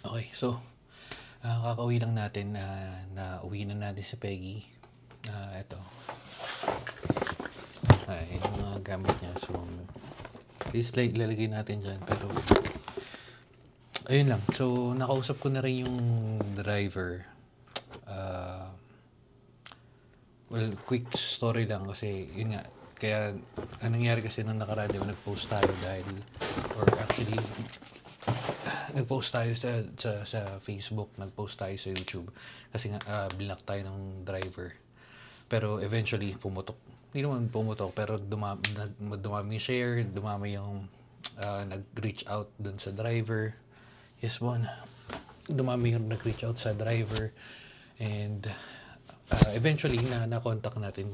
Okay, so, kakauwi lang natin na uwi na natin si Peggy. Eto, yung mga gamit niya. So, please lalagay natin dyan. Pero, ayun lang. So, nakausap ko na rin yung driver. Ah, well, quick story lang kasi, yun nga, kaya, anong nangyari kasi nung nakaraan, di ba, nag-post tayo dahil, or actually, nag-post tayo sa Facebook, nag-post tayo sa YouTube kasi nga blinak tayo ng driver. Pero eventually pumutok. Hindi naman pumutok pero dumami yung share, dumami yung nag-reach out dun sa driver. Yes, Bon. Dumami yung nag-reach out sa driver and eventually na-contact natin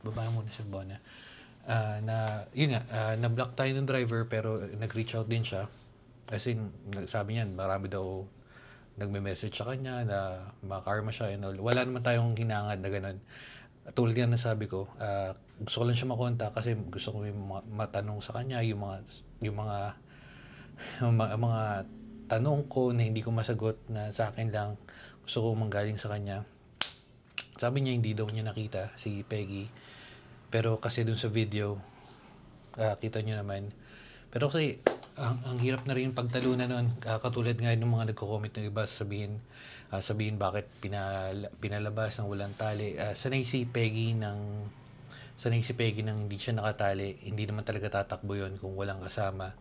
baba muna si Bona. Na yun nga, na-block tayo ng driver pero nag-reach out din siya. As in, sabi niyan, marami daw nagme-message sa kanya na makarma siya and all. Wala naman tayong hinangad na ganun. Tulad nga na sabi ko, gusto ko lang siya makontak kasi gusto ko yung matanong sa kanya, yung mga mga tanong ko na hindi ko masagot na sa akin lang, gusto ko manggaling sa kanya. Sabi niya hindi daw niya nakita si Peggy. Pero kasi dun sa video, kita niyo naman. Pero kasi, ang hirap na rin pagtalunan nun. Katulad nga ng mga nagko-comment ng iba, sabihin bakit pinalabas ng walang tali. Sanay si Peggy nang hindi siya nakatali. Hindi naman talaga tatakbo yon kung walang kasama.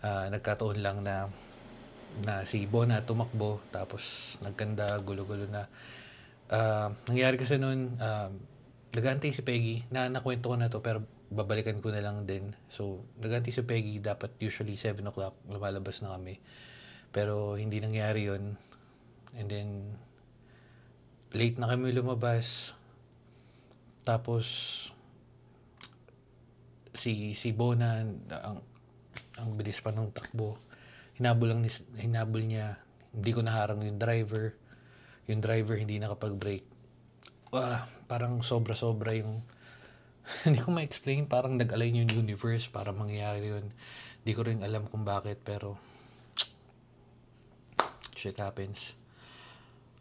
Nagkataon lang na si Bona tumakbo, tapos nagkanda, gulo-gulo na. Nangyari kasi noon, nag-aantay si Peggy, nakwento ko na to pero babalikan ko na lang din. So, nag-aantay si Peggy, dapat usually 7 o'clock lumalabas na kami. Pero hindi nangyari yon. And then, late na kami lumabas. Tapos, si Bona, ang bilis pa ng takbo. Hinabol niya. Hindi ko naharang yung driver. Yung driver hindi nakapag-brake. Parang sobra-sobra yung hindi ko ma-explain, parang nag-align yung universe para mangyari yun. Hindi ko rin alam kung bakit, pero shit happens.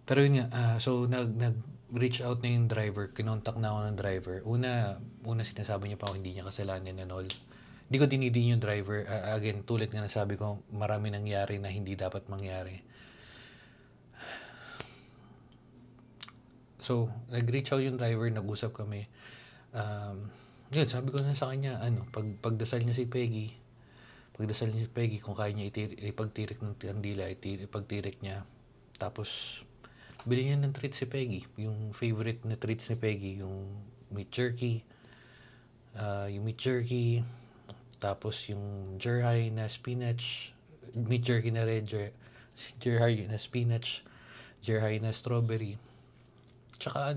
Pero yun nga, so nag-reach out na yung driver, kinontak na ako ng driver. Una sinasabi niya pa ako hindi niya kasalanan and all. Hindi ko dinidin yung driver. Again, tulad nga nasabi ko, marami nangyari na hindi dapat mangyari. So, nag-reach out yung driver, nag-usap kami. Yun, sabi ko na sa kanya, pagdasal niya si Peggy, kung kaya niya ipagtirik ng kandila, ipagtirik niya. Tapos, bili niya ng treat si Peggy. Yung favorite na treats ni Peggy, yung meat jerky, tapos yung jerhay na spinach, meat jerky na red, jerhay na spinach, jerhay na strawberry. Tsaka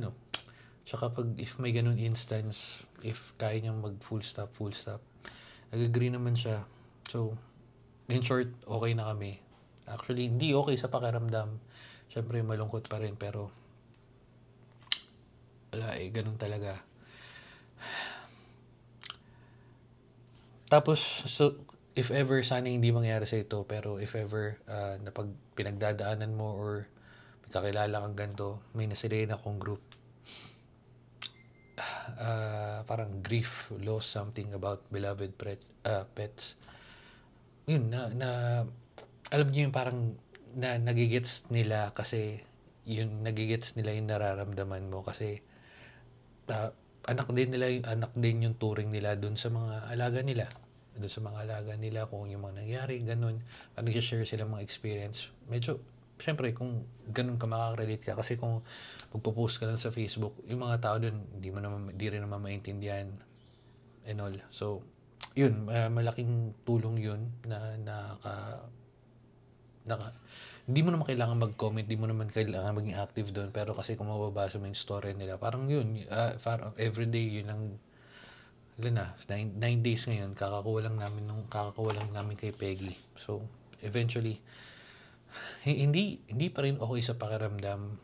if may ganun instance, if kaya niyang mag full stop, nag-agree naman siya. So, in short, okay na kami. Actually, hindi okay sa pakiramdam. Siyempre, malungkot pa rin, pero wala ganun talaga. Tapos, so, if ever, sana hindi mangyari sa ito, pero if ever, na pag pinagdadaanan mo or may kakilala kang ganito, may nasirena akong group, parang grief, loss, something about beloved pets. Yun, alam niyo yung parang nagigets nila kasi nagigets nila yung nararamdaman mo kasi anak din yung turing nila dun sa mga alaga nila kung yung mga nangyari ganun, nag-share sila mga experience. Medyo syempre kung ganun ka makaka-relate ka kasi kung magpo-post ka lang sa Facebook, yung mga tao dun di rin naman maintindihan and all. So yun, malaking tulong yun na hindi mo naman kailangan mag-comment, hindi mo naman kailangan maging active doon, pero kasi kung mababasa mo yung story nila, parang yun, parang everyday yun ang ilan na, 9 days ngayon, kakakuha lang namin kay Peggy. So, eventually, hindi pa rin okay sa pakiramdam,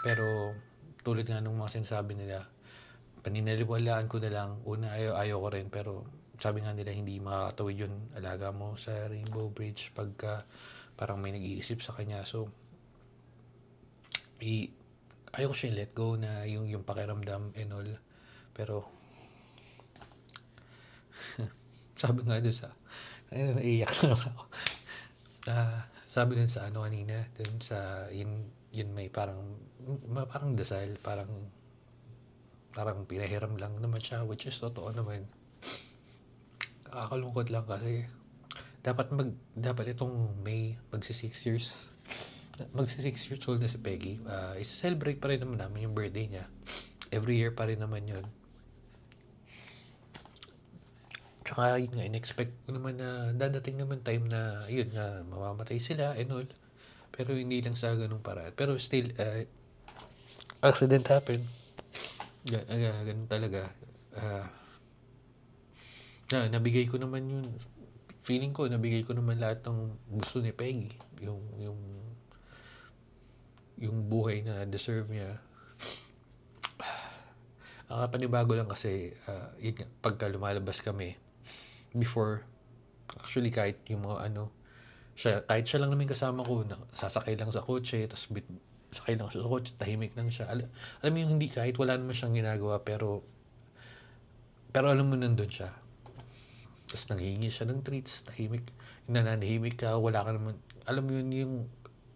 pero tulad nga nung mga sinasabi nila, paninaliwalaan ko na lang, una ayaw ko rin, pero sabi nga nila hindi makakatawid yun alaga mo sa Rainbow Bridge pagka parang may nag-iisip sa kanya. So, ayaw ko siya let go na yung pakiramdam and all. Pero, sabi nga doon sa, naiiyak na naman ako. Sabi dun sa ano kanina, dun sa, yun may parang dasal, parang pinahiram lang naman siya, which is totoo naman. Nakakalungkot lang kasi, dapat itong May, magsi 6 years old na si Peggy. Is-celebrate pa rin naman namin yung birthday niya. Every year pa rin naman yun. Tsaka yun nga, in-expect ko naman na dadating naman time na yun nga, mamamatay sila and all. Pero hindi lang sa ganung paraan. Pero still, accident happened. Ganun talaga. Nabigay ko naman yun. Feeling ko, nabigay ko naman lahat ng gusto ni Peggy. Yung buhay na deserve niya. Panibago lang kasi, yun nga, pagka lumalabas kami, before, actually kahit yung mga kahit siya lang naman kasama ko, sasakay lang sa kotse, tapos sakay lang siya sa kotse, tahimik lang siya. Alam mo yung hindi, kahit wala naman siyang ginagawa, pero alam mo nandun siya. Tapos nanghihingi siya ng treats, tahimik, nananahimik ka, wala ka naman, alam mo yun,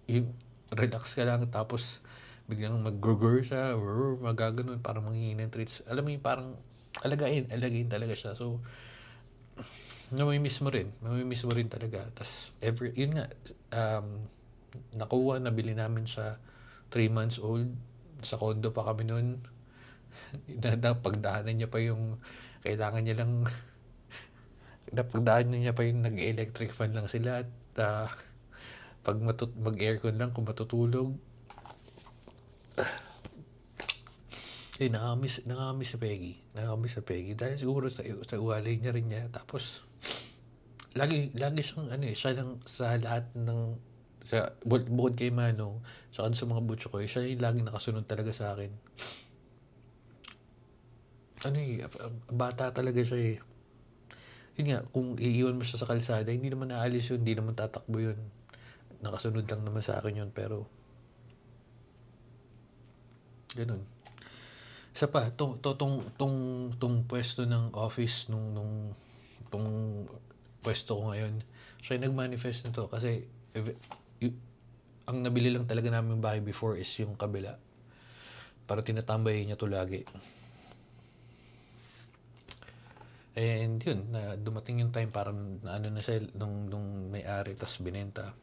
yung relax ka lang, tapos biglang mag-gurgur siya, or magaganon, parang manghihingi ng treats. Alam mo yung parang, alagain talaga siya. So, namimiss mo rin talaga. Tapos, yun nga, nabili namin siya 3 months old. Sa condo pa kami nun. Pagdaanan niya pa yung, kailangan niya lang, napagdaanan niya pa yung nag-electric fan lang sila. At pag mag-aircon lang kung matutulog. Nakakamiss si Peggy. Dahil siguro sa ugali niya rin niya. Tapos, lagi siyang siya lang sa lahat ng bukod kay Manong, saka sa mga butcho ko, siya yung laging nakasunod talaga sa akin. Bata talaga siya eh. Yun nga, kung iiwan mo siya sa kalsada, hindi naman aalis yun, hindi naman tatakbo yun. Nakasunod lang naman sa akin yun, pero ganun. Isa pa, tong pwesto ng office tong pwesto ko ngayon, siya yung nag-manifest nito kasi ang nabili lang talaga namin bahay before is yung kabila. Para tinatambay niya to lagi. And yun, dumating yung time parang na siya nung may-ari, tas binenta.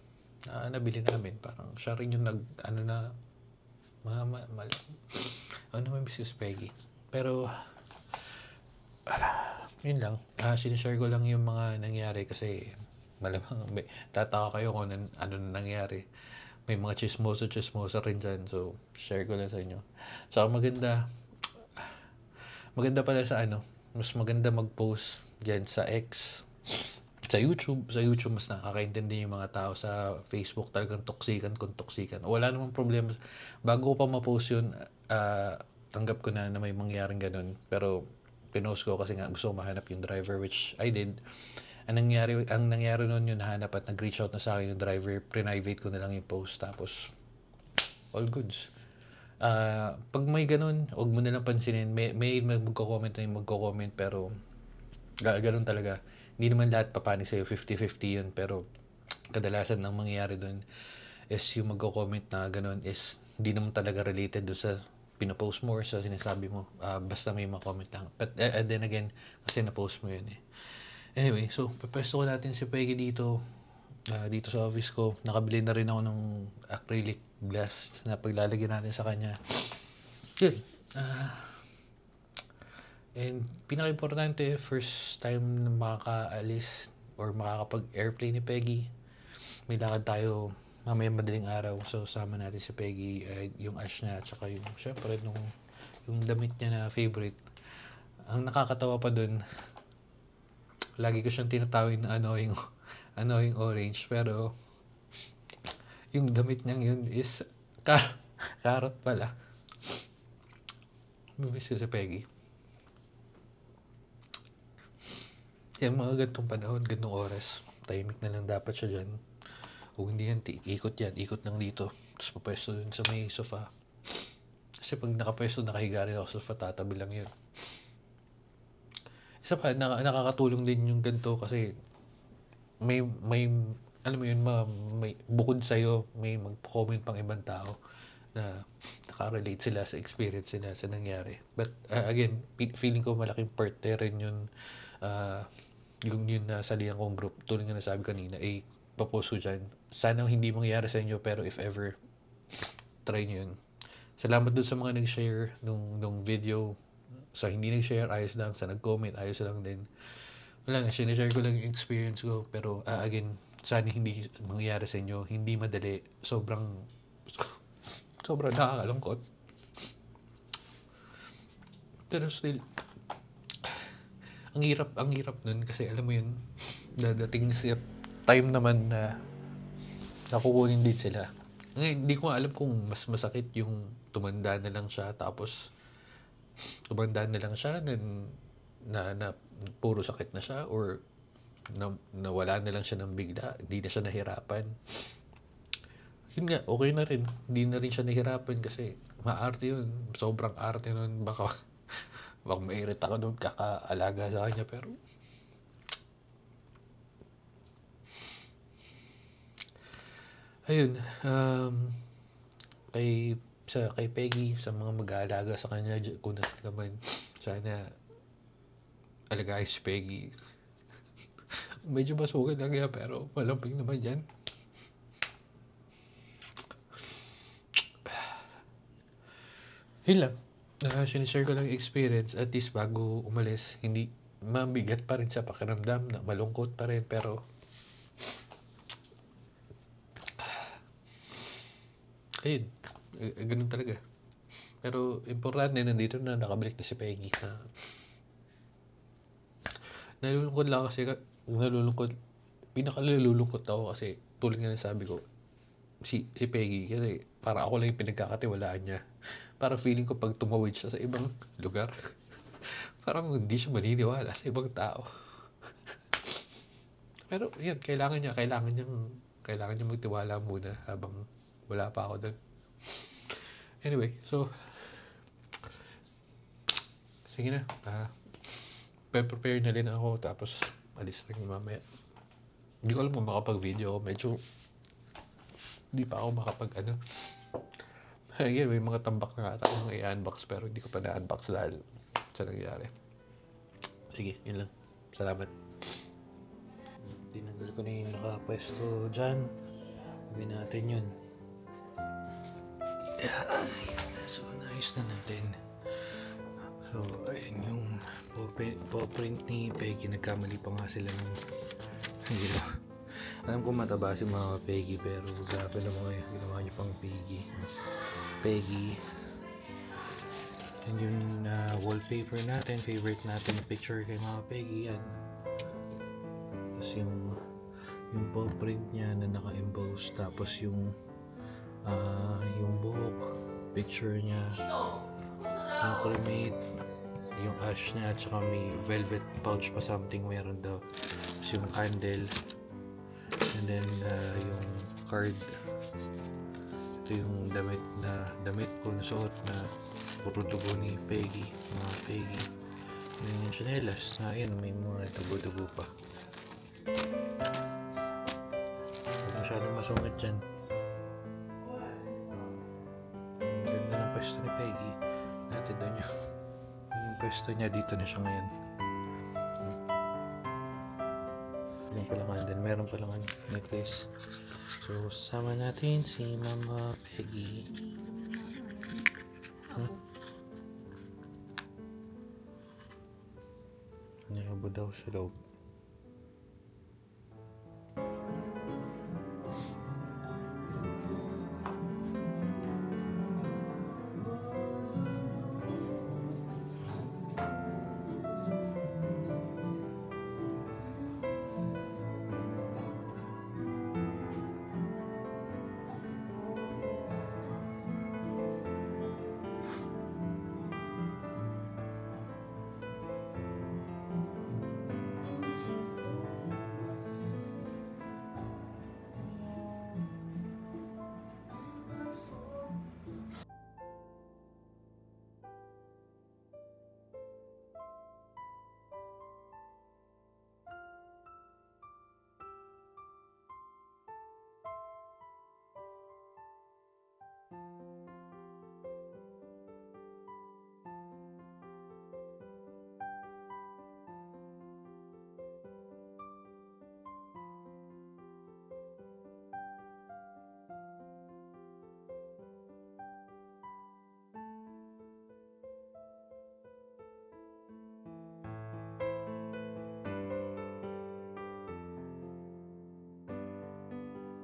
Nabili namin, parang siya rin yung may business Peggy. Pero yun lang, sinishare ko lang yung mga nangyari kasi malamang tataka kayo kung ano na nangyari. May mga chismoso rin dyan, so share ko lang sa inyo. So maganda pala sa mas maganda mag-post yan sa X, sa YouTube mas nakakaintindi yung mga tao. Sa Facebook talagang toksikan. Wala namang problema. Bago ko pa ma-post yun, tanggap ko na may mangyaring ganun. Pero pinost ko kasi nga gusto ko mahanap yung driver, which I did. Ang nangyari noon yun, nahanap at nag-reach out na sa akin yung driver. Private ko na lang yung post, tapos all goods. Pag may ganun, huwag mo na lang pansinin. May magko-comment na yung magko-comment, pero ganun talaga. Hindi naman lahat papanig sa'yo, 50-50 yun. Pero kadalasan ng mangyayari dun is yung magko-comment na ganun is hindi naman talaga related doon sa pinapost mo or sa sinasabi mo. Basta may comment lang. But then again, kasi na-post mo yun eh. Anyway, so papesto ko natin si Peggy dito sa office ko. Nakabili na rin ako ng acrylic glass na paglalagyan natin sa kanya. Yun. And pinaka-importante, first time na makakaalis or makakapag-airplane ni Peggy. May lakad tayo mamaya madaling araw. So, sama natin si Peggy, yung ash niya, at saka yung, syempre, yung damit niya na favorite. Ang nakakatawa pa dun, lagi ko siyang tinatawin na annoying orange, pero yung damit niyang yun is carrot pala. Miss ko si Peggy. Yan, mga gantong panahon, gantong oras, tahimik na lang dapat siya dyan. Kung hindi yan, ikot yan, ikot lang dito. Tapos papwesto dun sa may sofa. Kasi pag nakapwesto, nakahiga rin ako sa sofa, tatabi lang yun. Isa pa, nakakatulong din yung ganito kasi may alam mo yun, may bukod sa'yo, may mag-comment pang ibang tao na nakarelate sila sa experience nila sa nangyari. But again, feeling ko malaking part na rin yun, yung nasalihan kong group, tulad nga nasabi kanina, papost ko dyan. Sana hindi mangyari sa inyo, pero if ever, try nyo yun. Salamat dun sa mga nag-share nung video. Sa hindi nag-share, ayos lang. Sa nag-comment, ayos lang din. Wala nga, sinashare ko lang yung experience ko. Pero again, sana hindi mangyari sa inyo. Hindi madali. Sobrang nakakalungkot. Pero still, ang hirap nun kasi alam mo yun, dadating sa time naman na nakukunin din sila. Ngayon, hindi ko alam kung mas masakit yung tumanda na lang siya tapos na puro sakit na siya or nawala na lang siya ng bigla, hindi na siya nahirapan. Yun nga, okay na rin. Hindi na rin siya nahirapan kasi maarte yun. Sobrang arte nun. Baka mairit ako doon kakaalaga sa kanya pero ayun, kay Peggy, sa mga mag-aalaga sa kanya, kung nasa naman, sana alagayin si Peggy. Medyo masugat lang yan, pero malamping naman yan. Yun lang. Sinishare ko lang yung experience, at least bago umalis, hindi mabigat pa rin sa pakiramdam, na malungkot pa rin, pero ayun, ganun talaga. Pero importante nandito na nakabalik na si Peggy na nalulungkot lang kasi pinakalulungkot ako kasi tulad nga sabi ko, si Peggy kasi para ako lang yung pinagkakatiwalaan niya. Parang feeling ko pag tumawid siya sa ibang lugar, parang hindi siya maniniwala sa ibang tao. Pero yun, kailangan niya magtiwala muna habang wala pa ako doon. Anyway, so sige na. Prepare na rin ako tapos alis lang mamaya. Hindi ko alam kung makapag-video ako. Medyo hindi pa ako Again, may mga tambak na ata akong i-unbox pero hindi ko pa na-unbox dahil sa nangyari. Sige, yun lang. Salamat. Tinanggal ko na yung nakapwesto dyan. Gawin natin yun. So, naayos na natin. So, ayun yung paw-print ni Peggy. Nagkamali pa nga sila ng ginawa. Alam ko mataba si mga Peggy pero grabe naman kayo. Ginawa niyo pang Peggy. And yung wallpaper natin, favorite natin picture kay mga Peggy, yan. Tapos yung paw print niya na naka-emboss, tapos yung buhok, picture niya, yung cremate, yung ash niya, at saka may velvet pouch pa something meron daw. Tapos yung candle, and then yung card. Ito yung damit ko na suot na puro dugo ni Peggy, mga Peggy. Yan yung chanelas na yan, may mga dugo-dugo pa. Huwag masyadong masungit dyan. Ang ganda ng pwesto ni Peggy. Natin doon yung pwesto niya, dito na siya ngayon. Meron pa lang necklace. So, sama natin si Mama Peggy. Nakabo daw sa loob.